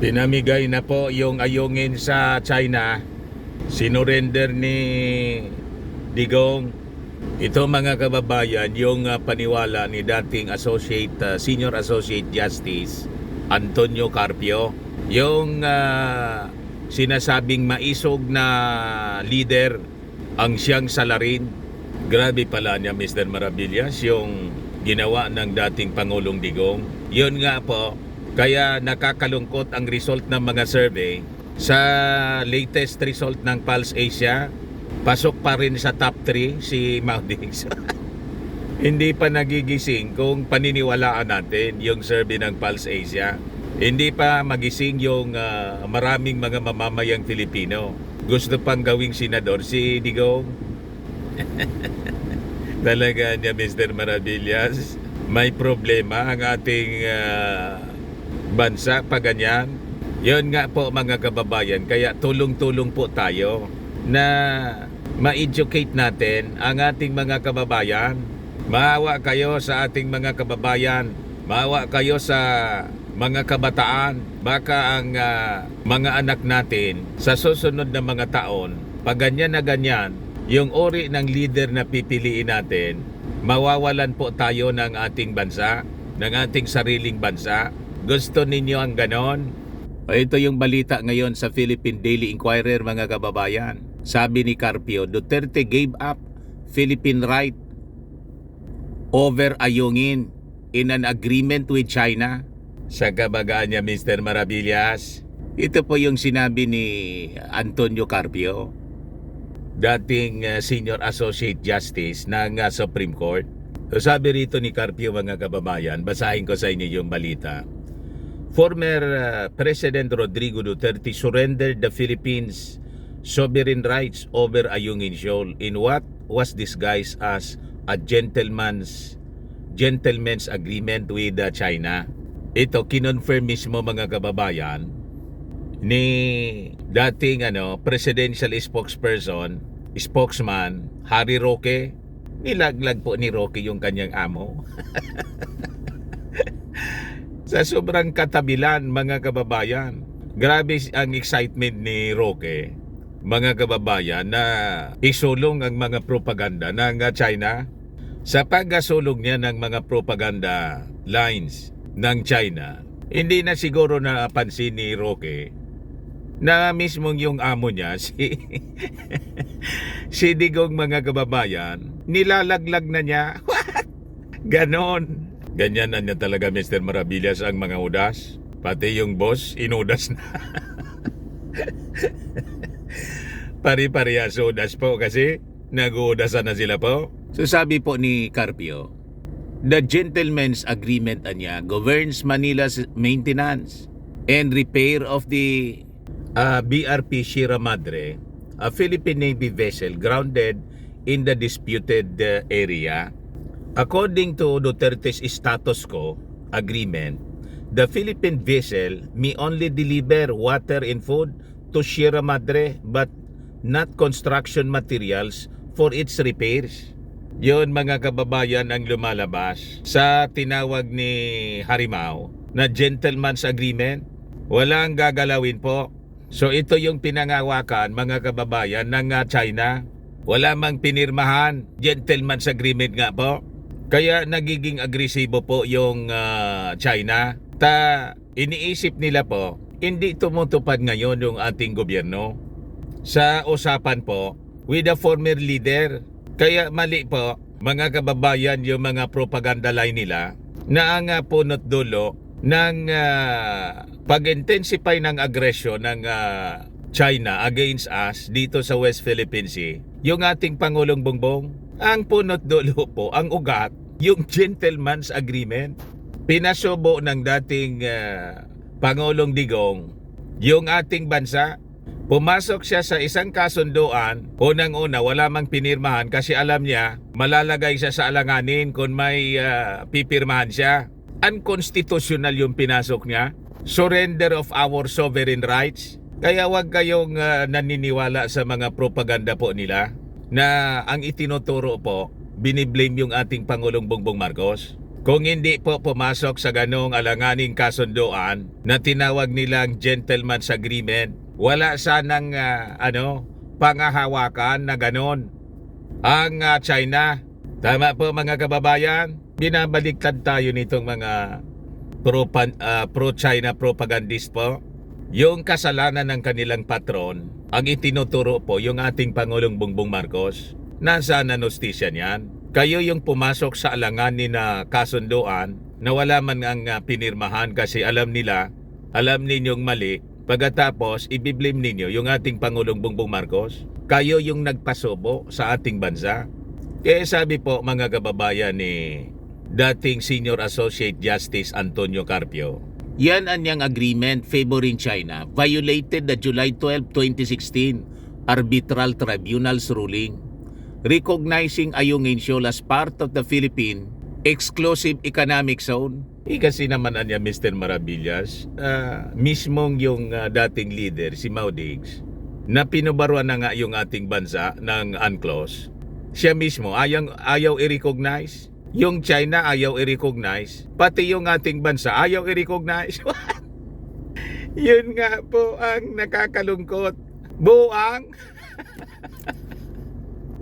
Pinamigay na po yung ayungin sa China. Sinurrender ni Digong. Ito mga kababayan, yung paniwala ni dating Senior Associate Justice Antonio Carpio. Yung sinasabing maisog na leader ang siyang salarin. Grabe pala niya, Mr. Maravillas, yung ginawa ng dating Pangulong Digong. Yun nga po, kaya nakakalungkot ang result ng mga survey. Sa latest result ng Pulse Asia, pasok pa rin sa top 3 si Maudix. Hindi pa nagigising kung paniniwalaan natin yung survey ng Pulse Asia. Hindi pa magising yung maraming mga mamamayang Filipino. Gusto pang gawing senador si Digong. Talaga niya, Mr. Maravillas, may problema ang ating bansa pa ganyan. Yun nga po mga kababayan, kaya tulong-tulong po tayo na ma-educate natin ang ating mga kababayan. Maawa kayo sa ating mga kababayan, maawa kayo sa mga kabataan. Baka ang mga anak natin sa susunod na mga taon, pag ganyan na ganyan, yung uri ng leader na pipiliin natin, mawawalan po tayo ng ating bansa, ng ating sariling bansa. Gusto ninyo ang ganon? Ito yung balita ngayon sa Philippine Daily Inquirer, mga kababayan. Sabi ni Carpio, Duterte gave up Philippine right over ayungin in an agreement with China. Sa kabagaan niya, Mr. Maravillas, ito po yung sinabi ni Antonio Carpio, dating Senior Associate Justice ng Supreme Court. So sabi rito ni Carpio, mga kababayan, basahin ko sa inyo yung balita. Former President Rodrigo Duterte surrendered the Philippines' sovereign rights over Ayungin Shoal in what was disguised as a gentleman's agreement with China. Ito kinonfirm mismo, mga kababayan, ni dating presidential spokesman Harry Roque. Nilaglag po ni Roque yung kanyang amo. Sa sobrang katabilan, mga kababayan, grabe ang excitement ni Roque, mga kababayan, na isulong ang mga propaganda ng China. Sa pagkasulong niya ng mga propaganda lines ng China, hindi na siguro napansin ni Roque na mismong yung amo niya, si Digong, mga kababayan, nilalaglag na niya. What? Ganon. Ganyan na niya talaga, Mr. Maravillas, ang mga udas. Pati yung boss, inudas na. Pari-parehas udas po kasi nag-uudasan na sila po. So sabi po ni Carpio, the gentleman's agreement niya governs Manila's maintenance and repair of the BRP Sierra Madre, a Philippine Navy vessel grounded in the disputed area. According to Duterte's status quo agreement, the Philippine vessel may only deliver water and food to Sierra Madre but not construction materials for its repairs. Yun, mga kababayan, ang lumalabas sa tinawag ni Harimao na gentleman's agreement. Walang gagalawin po. So ito yung pinangawakan, mga kababayan, ng China. Wala mang pinirmahan, gentleman's agreement nga po. Kaya nagiging agresibo po yung China. Iniisip nila po, hindi tumutupad ngayon yung ating gobyerno sa usapan po with the former leader. Kaya mali po, mga kababayan, yung mga propaganda line nila na ang punot dulo ng pag-intensify ng agresyon ng China against us dito sa West Philippine Sea. Yung ating Pangulong Bongbong, ang punot dulo po, ang ugat, yung gentleman's agreement. Pinasubo ng dating Pangulong Digong yung ating bansa. Pumasok siya sa isang kasunduan. Unang-una, wala mang pinirmahan kasi alam niya malalagay siya sa alanganin kung may pipirmahan siya. Unconstitutional yung pinasok niya. Surrender of our sovereign rights. Kaya wag kayong naniniwala sa mga propaganda po nila na ang itinuturo po, biniblame yung ating Pangulong Bongbong Marcos. kung hindi po pumasok sa ganong alanganing kasunduan na tinawag nilang Gentleman's Agreement, wala sanang pangahawakan na ganon ang China. Tama po mga kababayan, binabaliktad tayo nitong mga pro-China propagandist po. Yung kasalanan ng kanilang patron, ang itinuturo po yung ating Pangulong Bongbong Marcos. Nasaan na hustisya niyan? Kayo yung pumasok sa alanganin na kasunduan na wala man ang pinirmahan kasi alam ninyong mali. Pagkatapos, ibiblame ninyo yung ating Pangulong Bongbong Marcos. Kayo yung nagpasubo sa ating bansa. Kaya sabi po mga kababayan ni dating Senior Associate Justice Antonio Carpio, yan anyang agreement favoring China violated the July 12, 2016 Arbitral Tribunal's ruling recognizing Ayungin Shoal as part of the Philippine Exclusive Economic Zone. Kasi naman anya Mr. Maravillas, mismong yung dating leader si Mau Diggs na pinubaruan na nga yung ating bansa ng UNCLOS. Siya mismo ayaw i-recognize. Yung China ayaw i-recognize. Pati yung ating bansa ayaw i-recognize. Yun nga po ang nakakalungkot. Buang.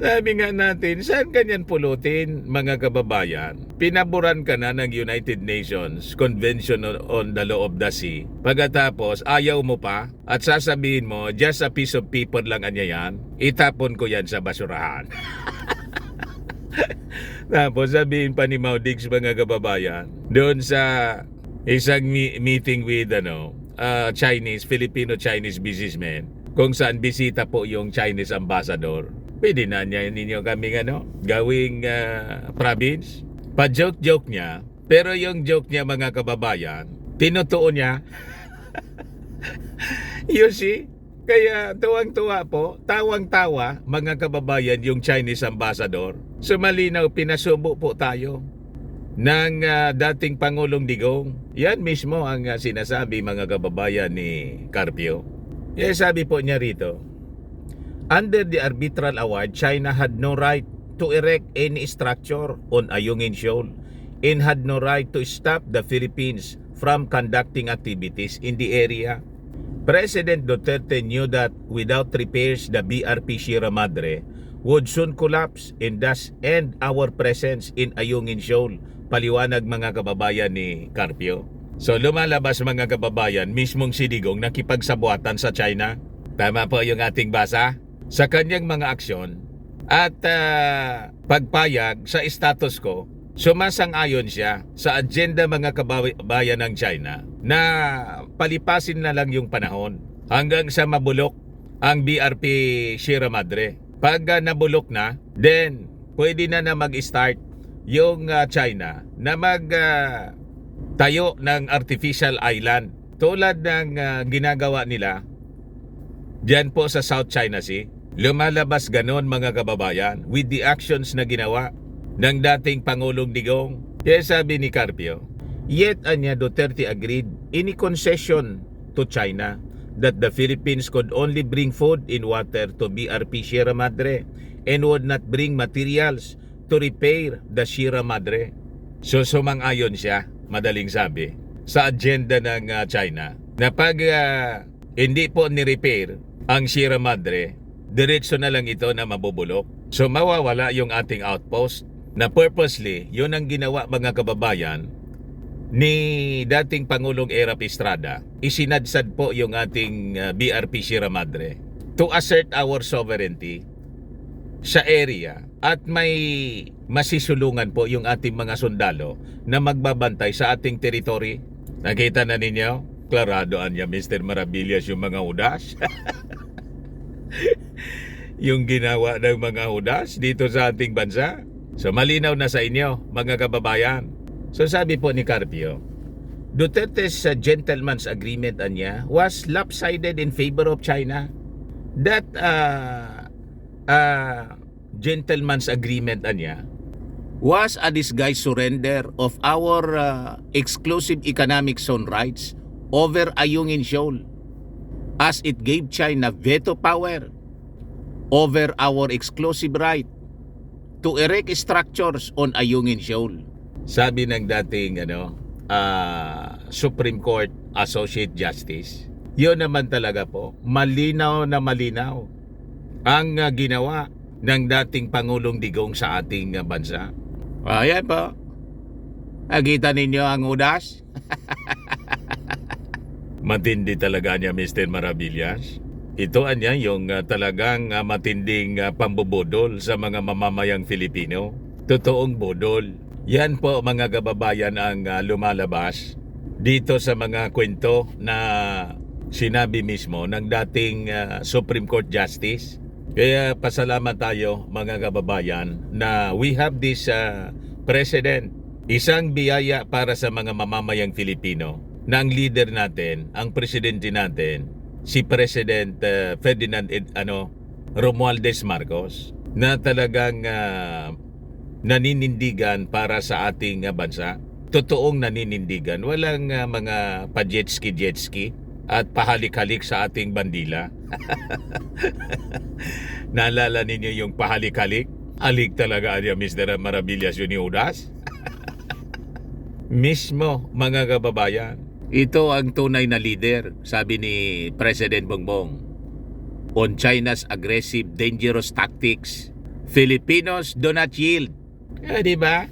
Sabi nga natin, saan kanyan pulutin mga kababayan? Pinaboran ka na ng United Nations Convention on the Law of the Sea. Pagkatapos, ayaw mo pa at sasabihin mo, just a piece of paper lang anya yan, itapon ko yan sa basurahan. Tapos sabihin pa ni Mau Diggs mga kababayan, doon sa isang meeting with Filipino-Chinese businessmen, kung saan bisita po yung Chinese ambassador. Pwede na niya ninyo kaming gawing province. Pa-joke-joke niya, pero yung joke niya mga kababayan, tinutuon niya. You see? Kaya tuwang-tuwa po, tawang-tawa mga kababayan yung Chinese ambassador. So malinaw, pinasubo po tayo ng dating Pangulong Digong. Yan mismo ang sinasabi mga kababayan ni Carpio. Kaya sabi po niya rito, under the arbitral award, China had no right to erect any structure on Ayungin Shoal and had no right to stop the Philippines from conducting activities in the area. President Duterte knew that without repairs, the BRP Sierra Madre would soon collapse and thus end our presence in Ayungin Shoal. Paliwanag mga kababayan ni Carpio. So lumalabas mga kababayan, mismong si Digong nakipagsabuatan sa China. Tama po yung ating basa. Sa kanyang mga aksyon at pagpayag sa status quo, sumasang-ayon siya sa agenda mga kababayan ng China na palipasin na lang yung panahon hanggang sa mabulok ang BRP Sierra Madre. Pag nabulok na, then pwede na mag-start yung China na tayo ng artificial island tulad ng ginagawa nila diyan po sa South China Sea. Lumalabas ganon mga kababayan with the actions na ginawa ng dating Pangulong Digong. Kaya sabi ni Carpio, yet anya Duterte agreed any concession to China that the Philippines could only bring food and water to BRP Sierra Madre and would not bring materials to repair the Sierra Madre. So sumang-ayon siya, madaling sabi, sa agenda ng China na pag hindi po ni-repair ang Sierra Madre, diretso na lang ito na mabubulok. So mawawala yung ating outpost na purposely, yun ang ginawa mga kababayan ni dating Pangulong Erap Estrada. Isinadsad po yung ating BRP Sierra Madre to assert our sovereignty sa area at may masisulungan po yung ating mga sundalo na magbabantay sa ating territory. Nakita na ninyo? Klaradoan niya Mr. Maravillas yung mga udas. Yung ginawa ng mga hudas dito sa ating bansa. So malinaw na sa inyo mga kababayan. So sabi po ni Carpio, Duterte's gentleman's agreement anya was lopsided in favor of China. That gentleman's agreement anya was a disguised surrender of our exclusive economic zone rights over Ayungin Shoal, as it gave China veto power over our exclusive right to erect structures on Ayungin Shoal. Sabi ng dating Supreme Court Associate Justice, yun naman talaga po, malinaw na malinaw ang ginawa ng dating Pangulong Digong sa ating bansa. Ayan po. Nakita ninyo ang udas? Matindi talaga niya, Mr. Maravillas. Ito anya yung talagang matinding pambubudol sa mga mamamayang Filipino. Totoong budol. Yan po mga kababayan ang lumalabas dito sa mga kwento na sinabi mismo ng dating Supreme Court Justice. Kaya pasalamat tayo mga kababayan na we have this president. Isang biyaya para sa mga mamamayang Filipino na ang leader natin, ang presidente natin, si President Ferdinand Romualdez Marcos, na talagang naninindigan para sa ating bansa. Totoong naninindigan. Walang mga pa-jetski at pahalik-halik sa ating bandila. Naalala ninyo yung pahalik-halik? Alik talaga niya, Mr. Maravillas, yun yung udas. Mismo, mga kababayan, ito ang tunay na leader, sabi ni President Bongbong. On China's aggressive, dangerous tactics, Filipinos do not yield. Di ba?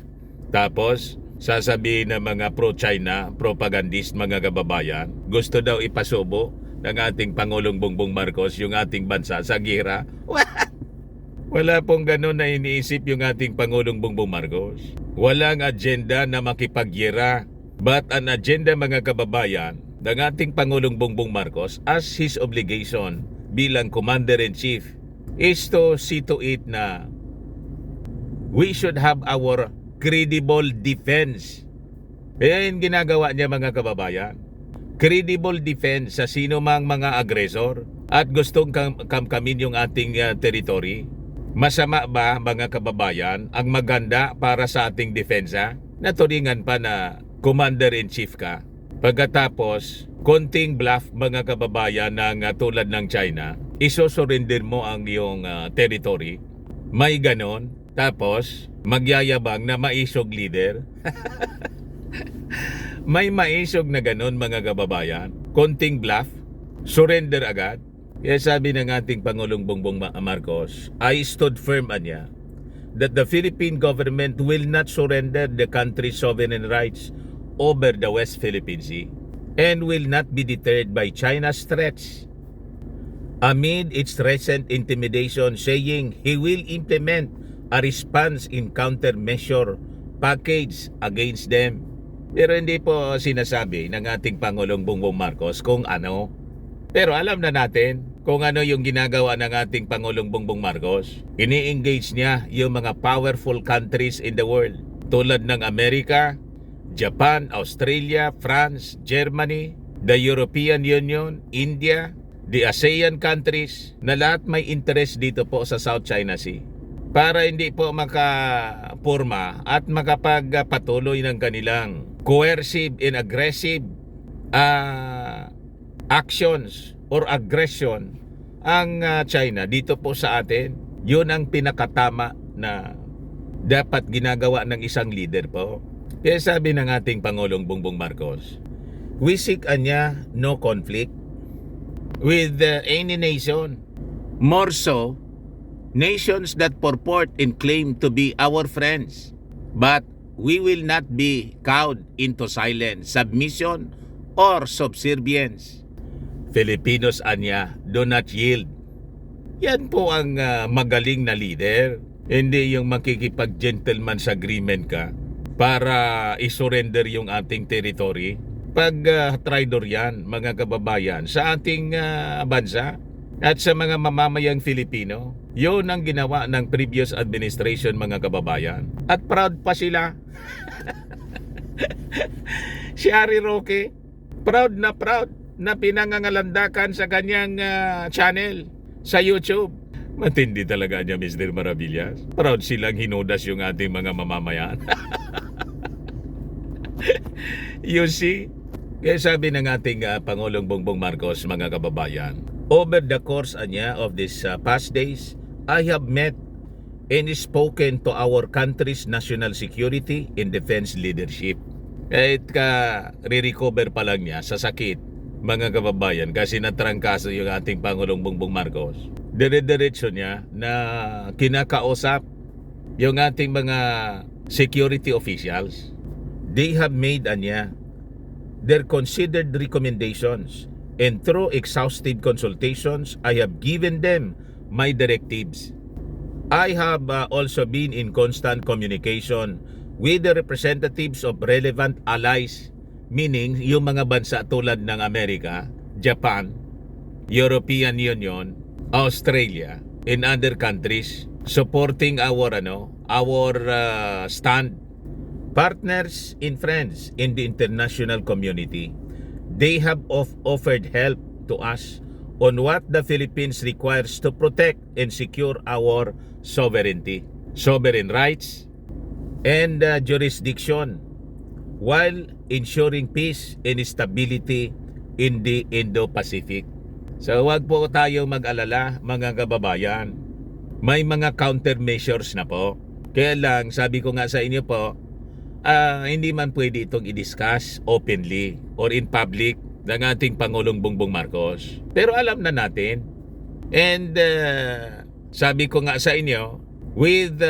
Tapos, sasabihin ng mga pro-China, propagandist, mga kababayan, gusto daw ipasubo ng ating Pangulong Bongbong Marcos yung ating bansa sa gera. Wala pong ganun na iniisip yung ating Pangulong Bongbong Marcos. Walang agenda na makipagyera. But an agenda, mga kababayan, ng ating Pangulong Bongbong Marcos as his obligation bilang Commander-in-Chief is to see to it na we should have our credible defense. Kaya yung ginagawa niya, mga kababayan. Credible defense sa sino mang mga agresor at gustong kamkamin yung ating territory. Masama ba, mga kababayan, ang maganda para sa ating depensa? Naturingan pa na Commander-in-Chief ka. Pagkatapos, konting bluff, mga kababayan, ng tulad ng China, isosurrender mo ang iyong territory. May ganon. Tapos, magyayabang na maisog leader. May maisog na ganon, mga kababayan. Konting bluff, surrender agad. Kaya sabi ng ating Pangulong Bongbong Marcos, I stood firm anya that the Philippine government will not surrender the country's sovereign rights over the West Philippine Sea and will not be deterred by China's threats. Amid its recent intimidation, saying he will implement a response in countermeasure package against them. Pero hindi po sinasabi ng ating Pangulong Bongbong Marcos kung ano. Pero alam na natin kung ano yung ginagawa ng ating Pangulong Bongbong Marcos. Ini-engage niya yung mga powerful countries in the world tulad ng Amerika, Japan, Australia, France, Germany, the European Union, India, the ASEAN countries na lahat may interest dito po sa South China Sea para hindi po makapurma at makapagpatuloy ng kanilang coercive and aggressive actions or aggression ang China dito po sa atin. Yun ang pinakatama na dapat ginagawa ng isang leader po. Kaya sabi ng ating Pangulong Bongbong Marcos, we seek no conflict with any nation. More so, nations that purport and claim to be our friends. But we will not be cowed into silence, submission, or subservience. Filipinos do not yield. Yan po ang magaling na leader. Hindi yung makikipag-gentleman's agreement ka para isurrender yung ating territory. Pag traidor yan, mga kababayan, sa ating bansa at sa mga mamamayang Filipino. Yun ang ginawa ng previous administration, mga kababayan. At proud pa sila. Si Harry Roque, proud na pinangangalandakan sa kanyang channel sa YouTube. Matindi talaga niya, Mr. Maravillas. Proud silang hinudas yung ating mga mamamayan. You see? Kaya sabi ng ating Pangulong Bongbong Marcos, mga kababayan, over the course of these past days, I have met and spoken to our country's national security and defense leadership. Kahit re-recover pa lang niya sa sakit, mga kababayan, kasi natrangkaso yung ating Pangulong Bongbong Marcos. Dire-diretso niya na kinakausap yung ating mga security officials. They have made their considered recommendations, and through exhaustive consultations, I have given them my directives. I have also been in constant communication with the representatives of relevant allies, meaning yung mga bansa tulad ng Amerika, Japan, European Union, Australia, and other countries supporting our stand. Partners and friends in the international community, they have offered help to us on what the Philippines requires to protect and secure our sovereignty, sovereign rights, and jurisdiction, while ensuring peace and stability in the Indo-Pacific. So wag po tayo mag-alala, mga kababayan. May mga countermeasures na po. Kaya lang, sabi ko nga sa inyo po, hindi man pwede itong i-discuss openly or in public ng ating Pangulong Bongbong Marcos. Pero alam na natin. And sabi ko nga sa inyo, with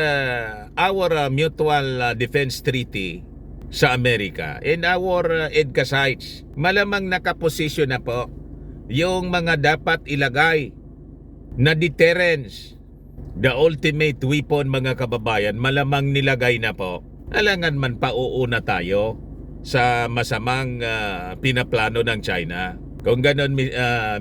our mutual defense treaty sa Amerika and our EDCA sites, malamang nakaposisyon na po yung mga dapat ilagay na deterrence, the ultimate weapon, mga kababayan, malamang nilagay na po. Alangan man pauuna tayo sa masamang pinaplano ng China. Kung ganon,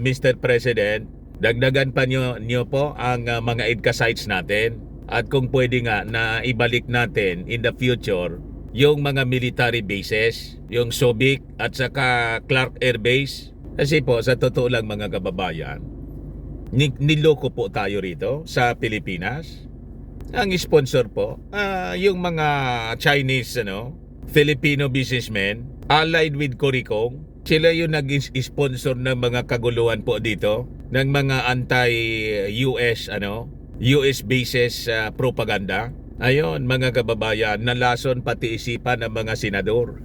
Mr. President, dagdagan pa nyo po ang mga EDCA sites natin. At kung pwede nga na ibalik natin in the future yung mga military bases, yung Subic at saka Clark Air Base. Kasi po, sa totoo lang, mga kababayan, niloko po tayo rito sa Pilipinas. Ang sponsor po, yung mga Chinese, Filipino businessmen allied with CORICOM. Sila yung nag-sponsor ng mga kaguluhan po dito, ng mga anti-US, US bases propaganda. Ayon, mga kababayan, nalason pati isipan ng mga senador.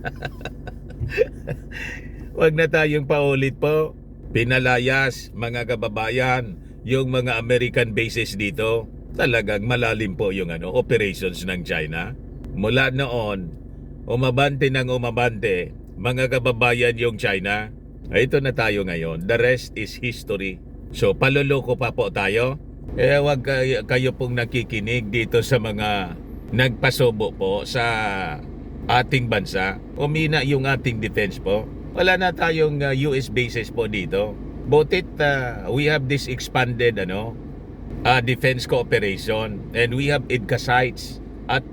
Wag na tayong paulit po. Pinalayas, mga kababayan, yung mga American bases dito. Talagang malalim po yung operations ng China. Mula noon, umabante ng umabante, mga kababayan, yung China. Ito na tayo ngayon. The rest is history. So, paluloko pa po tayo. Kaya wag kayo pong nakikinig dito sa mga nagpasubo po sa ating bansa. Umina yung ating defense po. Wala na tayong US bases po dito. But we have this expanded defense cooperation, and we have EDCA sites. At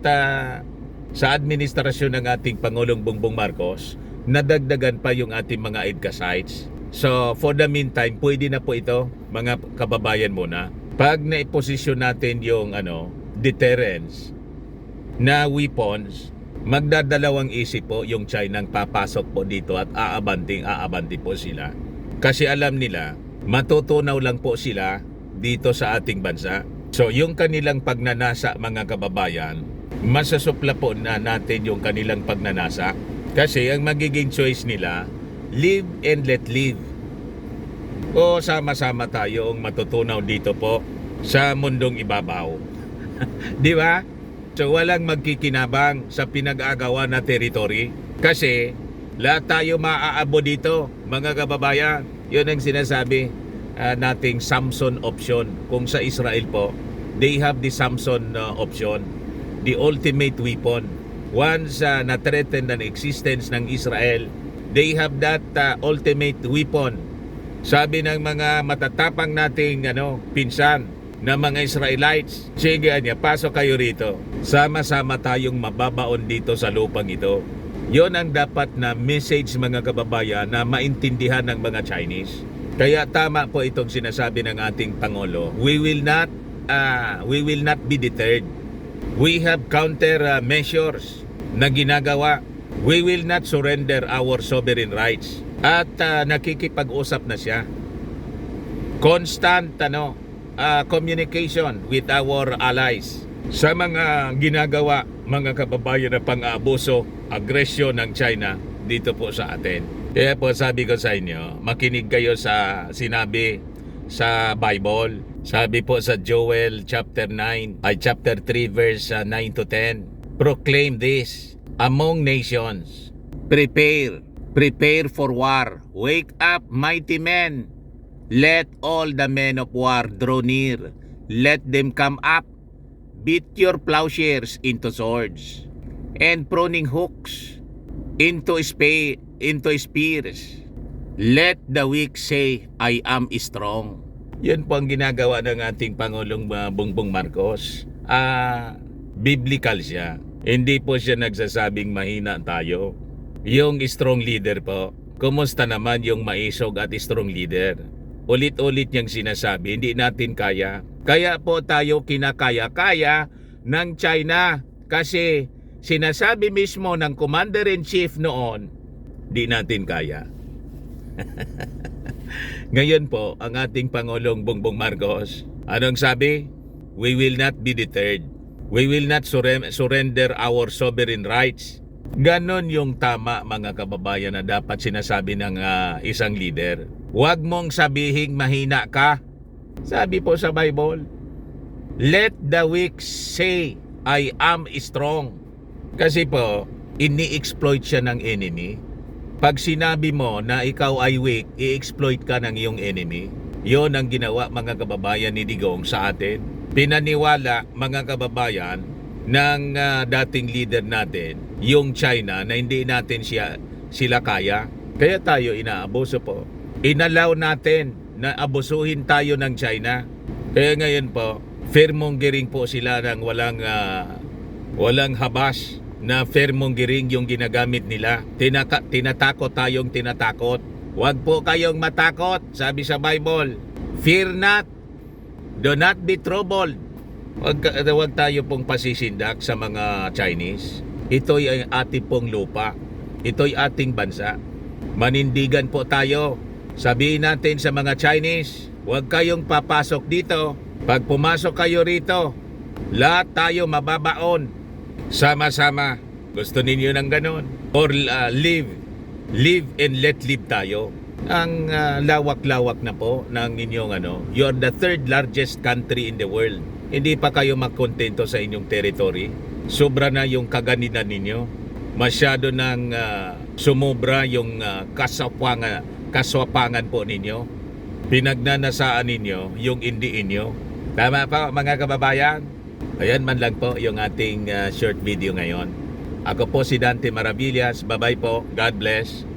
sa administrasyon ng ating Pangulong Bongbong Marcos, nadagdagan pa yung ating mga EDCA sites. So for the meantime, pwede na po ito, mga kababayan, muna. Pag naiposisyon natin yung deterrence na weapons, magdadalawang isip po yung China ang papasok po dito at aabanti po sila. Kasi alam nila, matutunaw lang po sila dito sa ating bansa. So yung kanilang pagnanasa, mga kababayan, masasupla po na natin yung kanilang pagnanasa. Kasi ang magiging choice nila, live and let live. O sama-sama tayong matutunaw dito po sa mundong ibabaw. Di ba? So walang magkikinabang sa pinag-aagawa na territory. Kasi lahat tayo maaabo dito, mga kababayan. Yun ang sinasabi nating Samson option. Kung sa Israel po, they have the Samson option, the ultimate weapon. Once na-threaten ang existence ng Israel, they have that ultimate weapon. Sabi ng mga matatapang nating pinsan na mga Israelites, sige niya, pasok kayo rito. Sama-sama tayong mababaon dito sa lupang ito. Yon ang dapat na message, mga kababayan, na maintindihan ng mga Chinese. Kaya tama po itong sinasabi ng ating Pangulo. We will not be deterred. We have counter measures na ginagawa. We will not surrender our sovereign rights. At nakikipag-usap na siya. Constant communication with our allies. sa mga ginagawa mga kababayan na pang-aabuso, agresyon ng China dito po sa atin. Kaya po sabi ko sa inyo, makinig kayo sa sinabi sa Bible. Sabi po sa Joel chapter 3 verse 9 to 10. Proclaim this among nations. Prepare for war. Wake up, mighty men. Let all the men of war draw near. Let them come up. Beat your plowshares into swords, and pruning hooks into spears. Let the weak say, I am strong. Yan po ang ginagawa ng ating Pangulong Bongbong Marcos. Biblical siya. Hindi po siya nagsasabing mahina tayo. Yung strong leader po, kumusta naman yung maisog at strong leader? Ulit-ulit niyang sinasabi, hindi natin kaya. Kaya po tayo kinakaya-kaya ng China. Kasi sinasabi mismo ng Commander-in-Chief noon, di natin kaya. Ngayon po, ang ating Pangulong Bongbong Marcos, anong sabi? We will not be deterred. We will not surrender our sovereign rights. Ganon yung tama mga kababayan na dapat sinasabi ng isang leader. Huwag mong sabihing mahina ka. Sabi po sa Bible, let the weak say, I am strong. Kasi po, ini-exploit siya ng enemy. Pag sinabi mo na ikaw ay weak, i-exploit ka ng iyong enemy. Yon ang ginawa mga kababayan ni Digong sa atin. Pinaniwala mga kababayan ng dating leader natin, yung China, na hindi natin sila kaya. Kaya tayo inaabuso po. Inalaw natin na abusuhin tayo ng China. Kaya ngayon po, fearmongering po sila ng walang habas na fearmongering yung ginagamit nila. Tinatakot tayong tinatakot. Huwag po kayong matakot, sabi sa Bible. Fear not, do not be troubled. Huwag tayo pong pasisindak sa mga Chinese. Ito'y ang ating pong lupa. Ito'y ating bansa. Manindigan po tayo. Sabihin natin sa mga Chinese, huwag kayong papasok dito. Pag pumasok kayo rito, lahat tayo mababaon. Sama-sama. Gusto ninyo ng ganon? Or live and let live tayo. Ang lawak-lawak na po ng inyong you're the third largest country in the world. Hindi pa kayo magkontento sa inyong territory. Sobra na yung kaganinan ninyo. Masyado nang sumobra yung kaswapangan po ninyo. Pinagnanasaan ninyo yung hindi inyo. Tama pa mga kababayan? Ayan man lang po yung ating short video ngayon. Ako po si Dante Maravillas. Bye-bye po. God bless.